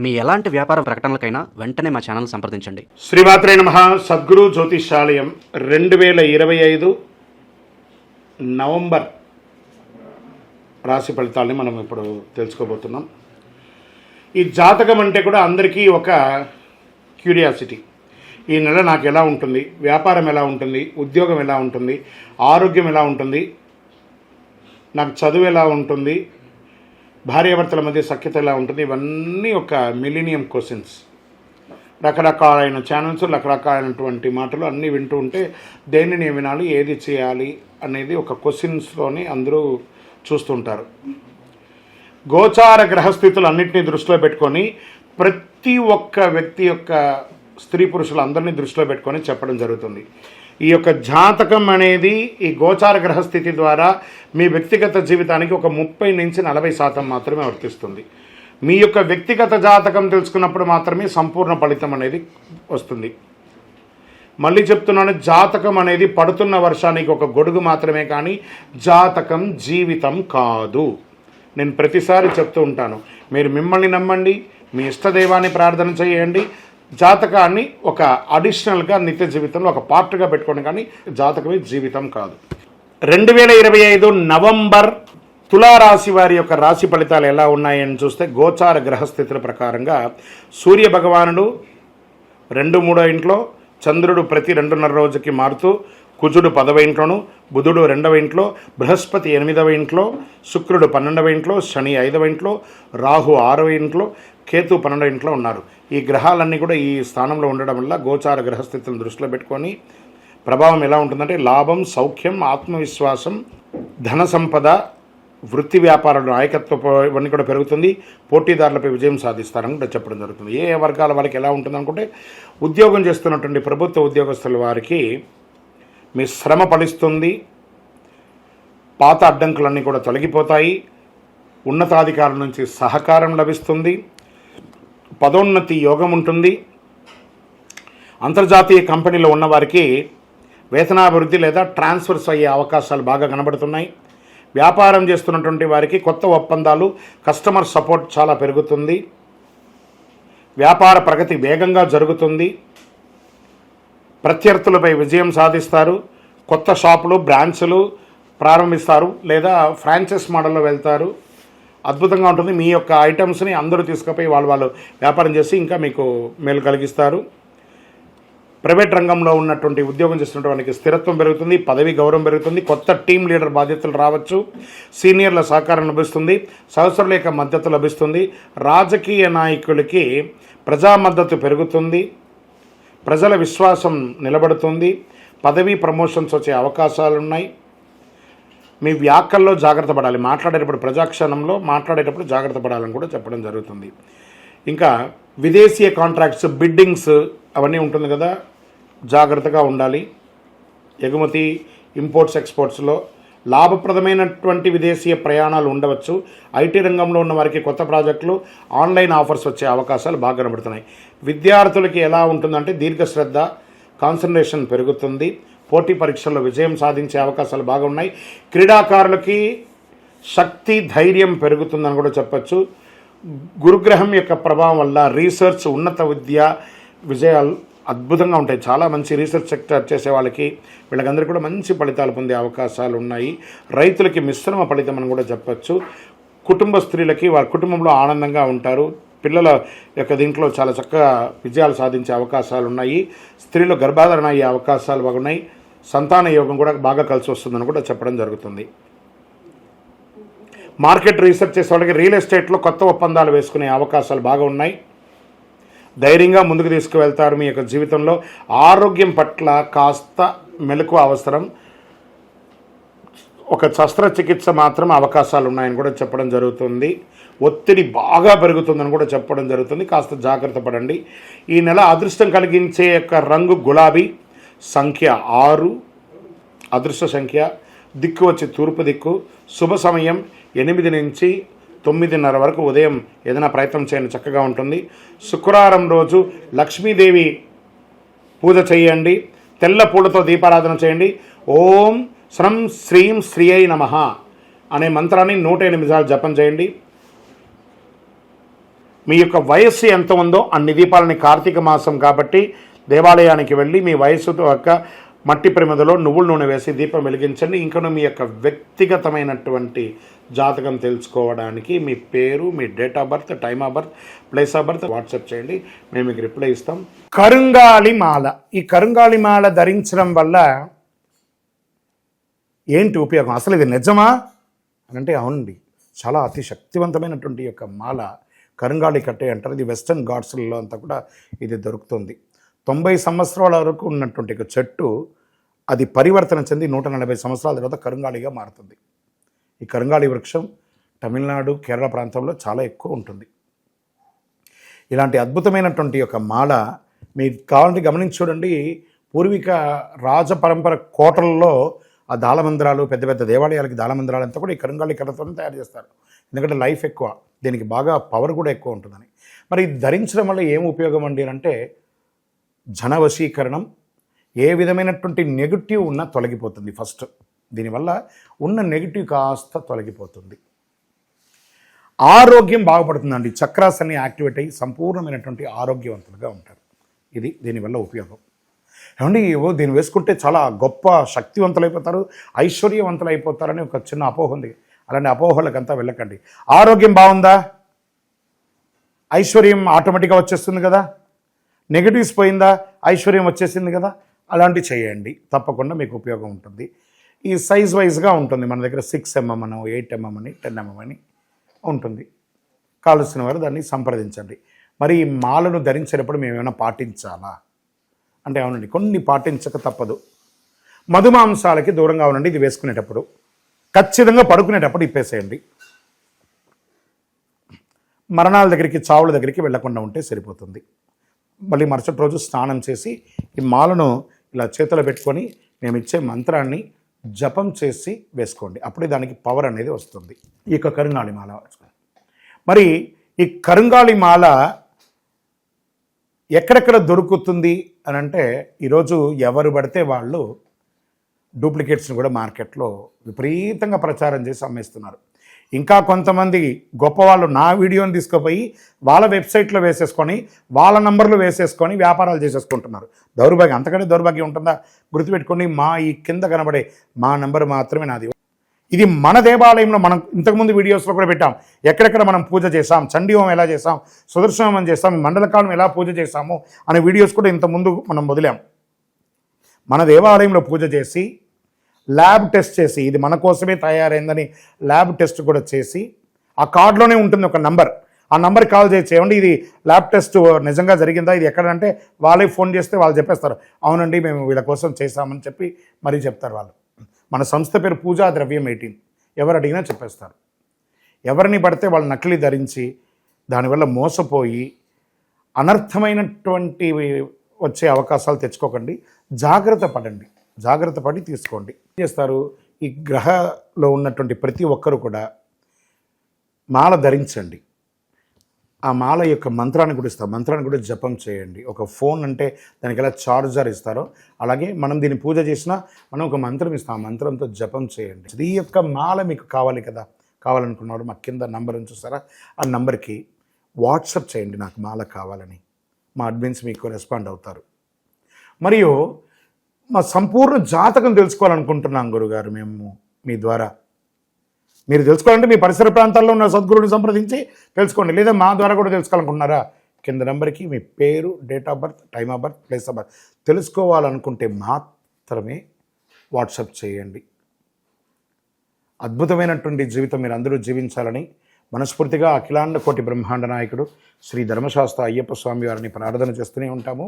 మీ ఎలాంటి వ్యాపార ప్రకటనలకైనా వెంటనే మా ఛానల్ సంప్రదించండి. శ్రీమాత్రే నమః. సద్గురు జ్యోతిషాలయం 2025 నవంబర్ రాశి ఫలితాలని మనం ఇప్పుడు తెలుసుకోబోతున్నాం. ఈ జాతకం అంటే కూడా అందరికీ ఒక క్యూరియాసిటీ. ఈ నెల నాకు ఎలా ఉంటుంది, వ్యాపారం ఎలా ఉంటుంది, ఉద్యోగం ఎలా ఉంటుంది, ఆరోగ్యం ఎలా ఉంటుంది, నాకు చదువు ఎలా ఉంటుంది, భార్యాభర్తల మధ్య సఖ్యత ఎలా ఉంటుంది, ఇవన్నీ ఒక మిలీనియం క్వశ్చన్స్. రకరకాలైన ఛానల్స్, రకరకాలైనటువంటి మాటలు అన్నీ వింటూ ఉంటే దేన్ని నేను వినాలి, ఏది చేయాలి అనేది ఒక క్వశ్చన్స్లోని అందరూ చూస్తుంటారు. గోచార గ్రహస్థితులు అన్నింటినీ దృష్టిలో పెట్టుకొని ప్రతి ఒక్క వ్యక్తి యొక్క స్త్రీ పురుషులందరినీ దృష్టిలో పెట్టుకొని చెప్పడం జరుగుతుంది. ఈ యొక్క జాతకం అనేది ఈ గోచార గ్రహస్థితి ద్వారా మీ వ్యక్తిగత జీవితానికి ఒక 30 నుంచి 40% మాత్రమే వర్తిస్తుంది. మీ యొక్క వ్యక్తిగత జాతకం తెలుసుకున్నప్పుడు మాత్రమే సంపూర్ణ ఫలితం అనేది వస్తుంది. మళ్ళీ చెప్తున్నాను, జాతకం అనేది పడుతున్న వర్షానికి ఒక గొడుగు మాత్రమే, కానీ జాతకం జీవితం కాదు. నేను ప్రతిసారి చెప్తూ ఉంటాను, మీరు మిమ్మల్ని నమ్మండి, మీ ఇష్టదైవాన్ని ప్రార్థన చేయండి, జాతకాన్ని ఒక అడిషనల్గా నిత్య జీవితంలో ఒక పార్ట్గా పెట్టుకోండి, కానీ జాతకమే జీవితం కాదు. 2025 నవంబర్ తులారాశి వారి యొక్క రాశి ఫలితాలు ఎలా ఉన్నాయని చూస్తే, గోచార గ్రహస్థితుల ప్రకారంగా సూర్య భగవానుడు 2-3 ఇంట్లో, చంద్రుడు ప్రతి 2.5 రోజుకి మారుతూ, కుజుడు 10వ ఇంట్లోను, బుధుడు 2వ ఇంట్లో, బృహస్పతి 8వ ఇంట్లో, శుక్రుడు 12వ ఇంట్లో, శని 5వ ఇంట్లో, రాహు 6వ ఇంట్లో, కేతు 12వ ఇంట్లో ఉన్నారు. ఈ గ్రహాలన్నీ కూడా ఈ స్థానంలో ఉండడం వల్ల గోచార గ్రహస్థితులను దృష్టిలో పెట్టుకొని ప్రభావం ఎలా ఉంటుందంటే, లాభం, సౌఖ్యం, ఆత్మవిశ్వాసం, ధన సంపద, వృత్తి వ్యాపారాలు, నాయకత్వం ఇవన్నీ కూడా పెరుగుతుంది. పోటీదారులపై విజయం సాధిస్తారని కూడా చెప్పడం జరుగుతుంది. ఏ వర్గాల వారికి ఎలా ఉంటుంది అనుకుంటే, ఉద్యోగం చేస్తున్నటువంటి ప్రభుత్వ ఉద్యోగస్తుల వారికి మీ శ్రమ ఫలిస్తుంది, పాత అడ్డంకులన్నీ కూడా తొలగిపోతాయి, ఉన్నతాధికారుల నుంచి సహకారం లభిస్తుంది, పదోన్నతి యోగం ఉంటుంది. అంతర్జాతీయ కంపెనీలో ఉన్నవారికి వేతనాభివృద్ధి లేదా ట్రాన్స్ఫర్స్ అయ్యే అవకాశాలు బాగా కనబడుతున్నాయి. వ్యాపారం చేస్తున్నటువంటి వారికి కొత్త ఒప్పందాలు, కస్టమర్ సపోర్ట్ చాలా పెరుగుతుంది. వ్యాపార ప్రగతి వేగంగా జరుగుతుంది. ప్రత్యర్థులపై విజయం సాధిస్తారు. కొత్త షాపులు, బ్రాంచ్లు ప్రారంభిస్తారు లేదా ఫ్రాంచైజ్ మోడల్లో వెళ్తారు. అద్భుతంగా ఉంటుంది. మీ యొక్క ఐటమ్స్ని అందరూ తీసుకుపోయి వాళ్ళు వ్యాపారం చేసి ఇంకా మీకు మేలు కలిగిస్తారు. ప్రైవేట్ రంగంలో ఉన్నటువంటి ఉద్యోగం చేస్తున్న వాళ్ళకి స్థిరత్వం పెరుగుతుంది, పదవి గౌరవం పెరుగుతుంది, కొత్త టీం లీడర్ బాధ్యతలు రావచ్చు, సీనియర్ల సహకారం లభిస్తుంది, సహచరుల యొక్క మద్దతు లభిస్తుంది. రాజకీయ నాయకులకి ప్రజా మద్దతు పెరుగుతుంది, ప్రజల విశ్వాసం నిలబడుతుంది, పదవి ప్రమోషన్స్ వచ్చే అవకాశాలు ఉన్నాయి. మీ వ్యాఖ్యల్లో జాగ్రత్త పడాలి, మాట్లాడేటప్పుడు ప్రజాక్షణంలో మాట్లాడేటప్పుడు జాగ్రత్త పడాలని కూడా చెప్పడం జరుగుతుంది. ఇంకా విదేశీయ కాంట్రాక్ట్స్, బిడ్డింగ్స్ అవన్నీ ఉంటుంది కదా, జాగ్రత్తగా ఉండాలి. ఎగుమతి, ఇంపోర్ట్స్, ఎక్స్పోర్ట్స్లో లాభప్రదమైనటువంటి విదేశీయ ప్రయాణాలు ఉండవచ్చు. ఐటీ రంగంలో ఉన్న వారికి కొత్త ప్రాజెక్టులు, ఆన్లైన్ ఆఫర్స్ వచ్చే అవకాశాలు బాగా కనబడుతున్నాయి. విద్యార్థులకి ఎలా ఉంటుందంటే, దీర్ఘశ్రద్ధ, కాన్సన్ట్రేషన్ పెరుగుతుంది, పోటీ పరీక్షల్లో విజయం సాధించే అవకాశాలు బాగా ఉన్నాయి. క్రీడాకారులకి శక్తి, ధైర్యం పెరుగుతుందని కూడా చెప్పచ్చు. గురుగ్రహం యొక్క ప్రభావం వల్ల రీసెర్చ్, ఉన్నత విద్య విజయాలు అద్భుతంగా ఉంటాయి. చాలా మంచి రీసెర్చ్ సెక్టర్ చేసే వాళ్ళకి వీళ్ళకందరికీ కూడా మంచి ఫలితాలు పొందే అవకాశాలు ఉన్నాయి. రైతులకి మిశ్రమ ఫలితం అని కూడా చెప్పచ్చు. కుటుంబ స్త్రీలకి వారి కుటుంబంలో ఆనందంగా ఉంటారు. పిల్లల యొక్క దీంట్లో చాలా చక్కగా విజయాలు సాధించే అవకాశాలు ఉన్నాయి. స్త్రీలు గర్భాధారణ అయ్యే అవకాశాలు బాగున్నాయి. సంతాన యోగం కూడా బాగా కలిసి వస్తుందని కూడా చెప్పడం జరుగుతుంది. మార్కెట్ రీసెర్చ్ చేసే వాళ్ళకి రియల్ ఎస్టేట్లో కొత్త ఒప్పందాలు వేసుకునే అవకాశాలు బాగా ఉన్నాయి. ధైర్యంగా ముందుకు తీసుకువెళ్తారు. మీ యొక్క జీవితంలో ఆరోగ్యం పట్ల కాస్త మెలకువ అవసరం. ఒక శస్త్రచికిత్స మాత్రం అవకాశాలు ఉన్నాయని కూడా చెప్పడం జరుగుతుంది. ఒత్తిడి బాగా పెరుగుతుందని కూడా చెప్పడం జరుగుతుంది. కాస్త జాగ్రత్త పడండి. ఈ నెల అదృష్టం కలిగించే యొక్క రంగు గులాబీ, సంఖ్య 6, అదృష్ట సంఖ్య, దిక్కు వచ్చి తూర్పు దిక్కు, శుభ సమయం 8 నుంచి 9:30 వరకు. ఉదయం ఏదైనా ప్రయత్నం చేయండి, చక్కగా ఉంటుంది. శుక్రవారం రోజు లక్ష్మీదేవి పూజ చేయండి, తెల్ల పూలతో దీపారాధన చేయండి. ఓం శ్రం శ్రీం శ్రీయై నమః అనే మంత్రాన్ని 108 సార్లు జపం చేయండి. మీ యొక్క వయస్సు ఎంత ఉందో అన్ని దీపాలని కార్తీక మాసం కాబట్టి దేవాలయానికి వెళ్ళి మీ వయస్సుతో యొక్క మట్టి ప్రమిదలో నువ్వుల నూనె వేసి దీపం వెలిగించండి. ఇంకను మీ యొక్క వ్యక్తిగతమైనటువంటి జాతకం తెలుసుకోవడానికి మీ పేరు, మీ date of birth, time of birth, place of birth WhatsApp చేయండి. మేము మీకు రిప్లై ఇస్తాం. కరుంగాళి మాల. ఈ కరుంగాళి మాల ధరించడం వల్ల ఏంటి ఉపయోగం? అసలు ఇది నిజమా అని అంటే అవునండి, చాలా అతి శక్తివంతమైనటువంటి యొక్క మాల కరుంగాళి కట్టే అంటారు. ఇది వెస్టర్న్ ఘాట్స్లలో అంతా కూడా ఇది దొరుకుతుంది. 90 సంవత్సరాల వరకు ఉన్నటువంటి ఒక చెట్టు అది పరివర్తన చెంది 140 సంవత్సరాల తర్వాత కరుంగాళిగా మారుతుంది. ఈ కరుంగాళి వృక్షం తమిళనాడు, కేరళ ప్రాంతంలో చాలా ఎక్కువ ఉంటుంది. ఇలాంటి అద్భుతమైనటువంటి ఒక మాల మీకు కావాలంటే గమనించి చూడండి. పూర్వీక రాజపరంపర కోటలలో ఆ దాళమందిరాలు, పెద్ద పెద్ద దేవాలయాలకి దాళమందిరాలు అంతా కూడా ఈ కరుంగాళి కర్రతో తయారు చేస్తారు. ఎందుకంటే లైఫ్ ఎక్కువ, దీనికి బాగా పవర్ కూడా ఎక్కువ ఉంటుందని. మరి ఇది ధరించడం వల్ల ఏం ఉపయోగం అండి అంటే జన వశీకరణం, ఏ విధమైనటువంటి నెగిటివ్ ఉన్నా తొలగిపోతుంది. ఫస్ట్ దీనివల్ల ఉన్న నెగిటివ్ కాస్త తొలగిపోతుంది. ఆరోగ్యం బాగుపడుతుందండి. చక్రాస్ అన్ని యాక్టివేట్ అయ్యి సంపూర్ణమైనటువంటి ఆరోగ్యవంతులుగా ఉంటారు. ఇది దీనివల్ల ఉపయోగం. ఏమండి దీన్ని వేసుకుంటే చాలా గొప్ప శక్తివంతులైపోతారు, ఐశ్వర్యవంతులు అయిపోతారని ఒక చిన్న అపోహ ఉంది. అలాంటి అపోహలకంతా వెళ్ళకండి. ఆరోగ్యం బాగుందా, ఐశ్వర్యం ఆటోమేటిక్గా వచ్చేస్తుంది కదా. నెగిటివ్స్ పోయిందా, ఐశ్వర్యం వచ్చేసింది కదా. అలాంటివి చేయండి, తప్పకుండా మీకు ఉపయోగం ఉంటుంది. ఈ సైజ్ వైజ్గా ఉంటుంది. మన దగ్గర 6 mm అని, 8 mm అని, 10 mm అని ఉంటుంది. కావలసిన వారు దాన్ని సంప్రదించండి. మరి ఈ మాలను ధరించేటప్పుడు మేము ఏమైనా పాటించాలా అంటే అవునండి, కొన్ని పాటించక తప్పదు. మధుమాంసాలకి దూరంగా ఉండండి. ఇది వేసుకునేటప్పుడు ఖచ్చితంగా పడుకునేటప్పుడు ఇప్పేసేయండి. మరణాల దగ్గరికి, చావుల దగ్గరికి వెళ్లకుండా ఉంటే సరిపోతుంది. మళ్ళీ మరుసటి రోజు స్నానం చేసి ఈ మాలను ఇలా చేతిలో పెట్టుకొని మేము ఇచ్చే మంత్రాన్ని జపం చేసి వేసుకోండి. అప్పుడే దానికి పవర్ అనేది వస్తుంది. ఈ యొక్క కరుంగాళి మాల. మరి ఈ కరుంగాళి మాల ఎక్కడెక్కడ దొరుకుతుంది అని అంటే ఈరోజు ఎవరు పడితే వాళ్ళు డూప్లికేట్స్ని కూడా మార్కెట్లో విపరీతంగా ప్రచారం చేసి అమ్మేస్తున్నారు. ఇంకా కొంతమంది గొప్పవాళ్ళు నా వీడియోని తీసుకుపోయి వాళ్ళ వెబ్సైట్లో వేసేసుకొని వాళ్ళ నంబర్లు వేసేసుకొని వ్యాపారాలు చేసేసుకుంటున్నారు. దౌర్భాగ్యం, అంతకంటే దౌర్భాగ్యం ఉంటుందా? గుర్తుపెట్టుకోండి, మా ఈ కింద కనబడే మా నంబర్ మాత్రమే నాది. ఇది మన దేవాలయంలో మనం ఇంతకుముందు వీడియోస్లో కూడా పెట్టాం. ఎక్కడెక్కడ మనం పూజ చేసాం, చండీ హోమం ఎలా చేసాం, సుదర్శన హోమం చేసాం, మండలకాలం ఎలా పూజ చేసాము అనే వీడియోస్ కూడా ఇంతకుముందు మనం వదిలాం. మన దేవాలయంలో పూజ చేసి ల్యాబ్ టెస్ట్ చేసి ఇది మన కోసమే తయారైందని ల్యాబ్ టెస్ట్ కూడా చేసి ఆ కార్డులోనే ఉంటుంది ఒక నంబర్. ఆ నంబర్కి కాల్ చేసి ఏమండి ఇది ల్యాబ్ టెస్ట్ నిజంగా జరిగిందా, ఇది ఎక్కడంటే వాళ్ళే ఫోన్ చేస్తే వాళ్ళు చెప్పేస్తారు, అవునండి మేము వీళ్ళ కోసం చేశామని చెప్పి మరీ చెప్తారు వాళ్ళు. మన సంస్థ పేరు పూజా ద్రవ్యం 18. ఎవరు అడిగినా చెప్పేస్తారు. ఎవరిని పడితే వాళ్ళు నకిలీ ధరించి దానివల్ల మోసపోయి అనర్థమైనటువంటి వచ్చే అవకాశాలు తెచ్చుకోకండి. జాగ్రత్త పడండి, జాగ్రత్త పడి తీసుకోండి. ఏం చేస్తారు, ఈ గ్రహలో ఉన్నటువంటి ప్రతి ఒక్కరు కూడా మాల ధరించండి. ఆ మాల యొక్క మంత్రాన్ని కూడా ఇస్తారు, మంత్రాన్ని కూడా జపం చేయండి. ఒక ఫోన్ అంటే దానికి ఎలా చార్జర్ ఇస్తారో అలాగే మనం దీన్ని పూజ చేసినా మనం ఒక మంత్రం ఇస్తాం, ఆ మంత్రంతో జపం చేయండి. ఈ యొక్క మాల మీకు కావాలి కదా, కావాలనుకున్నవాడు మా కింద నంబర్ చూస్తారా, ఆ నంబర్కి వాట్సాప్ చేయండి నాకు మాల కావాలని. మా అడ్మిన్స్ మీకు రెస్పాండ్ అవుతారు. మరియు మా సంపూర్ణ జాతకం తెలుసుకోవాలనుకుంటున్నాం గురుగారు మేము మీ ద్వారా. మీరు తెలుసుకోవాలంటే మీ పరిసర ప్రాంతాల్లో ఉన్న సద్గురుని సంప్రదించి తెలుసుకోండి. లేదా మా ద్వారా కూడా తెలుసుకోవాలనుకుంటున్నారా, కింద నెంబర్కి మీ పేరు, date of birth, time of birth, place of birth తెలుసుకోవాలనుకుంటే మాత్రమే వాట్సాప్ చేయండి. అద్భుతమైనటువంటి జీవితం మీరు అందరూ జీవించాలని మనస్ఫూర్తిగా అఖిలాండ కోటి బ్రహ్మాండ నాయకుడు శ్రీ ధర్మశాస్త్ర అయ్యప్ప స్వామి వారిని ప్రార్థన చేస్తూనే ఉంటాము.